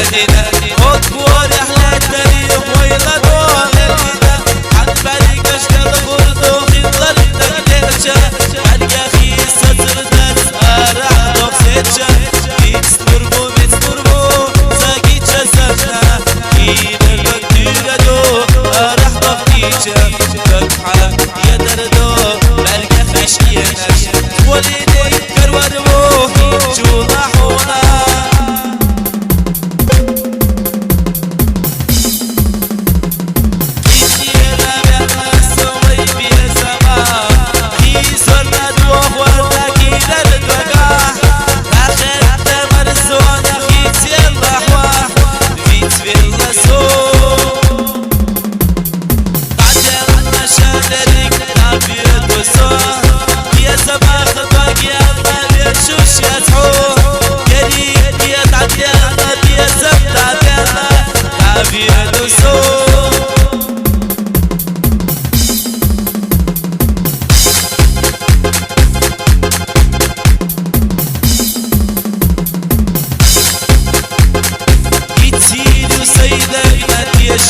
مدينة وكبور أحلى التاريخ ويلا دور المدينة عن فريق أشكال غردو خضر تقدرشة ألقى خيس سردت أرح دوكسيتشة ميتس نربو ساقيتشة سبنا إينا الوكتيرة دو أرح دوكتيتشة تبحى يدردو ألقى خشية نش وليدي كروربو هيجو لاحونا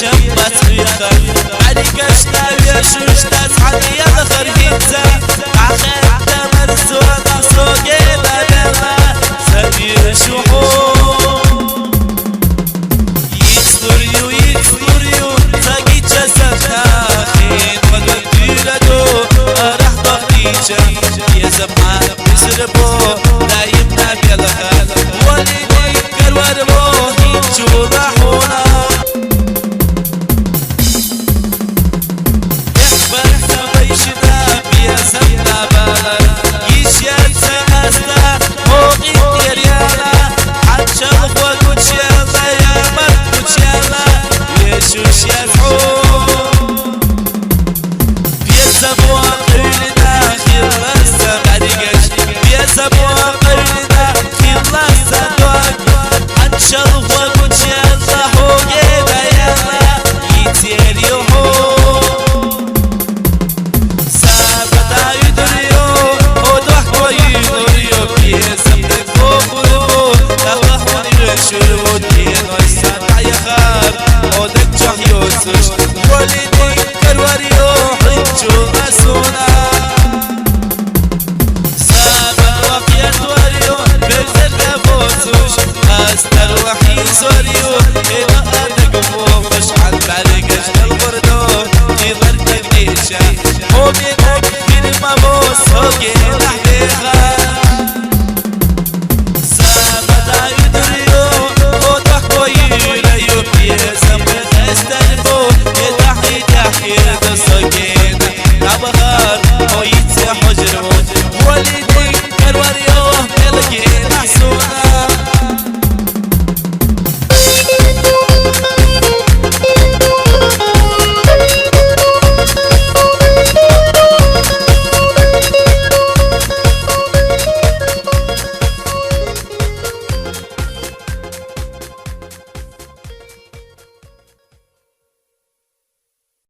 شمت خيخة عليك اشتاوي شوش تسحل يا خريطة عخير تمر سوى سوقي بدلا سبيل شحوم يكسريو ساقي جسدنا خين وقدير دو راح ضغطيشة يا زمان بسربو دايمنا بيلخا وليدي كروربو هيجو لاحونا شو الدين والسمع يخاف ودك جح يوسش ولدي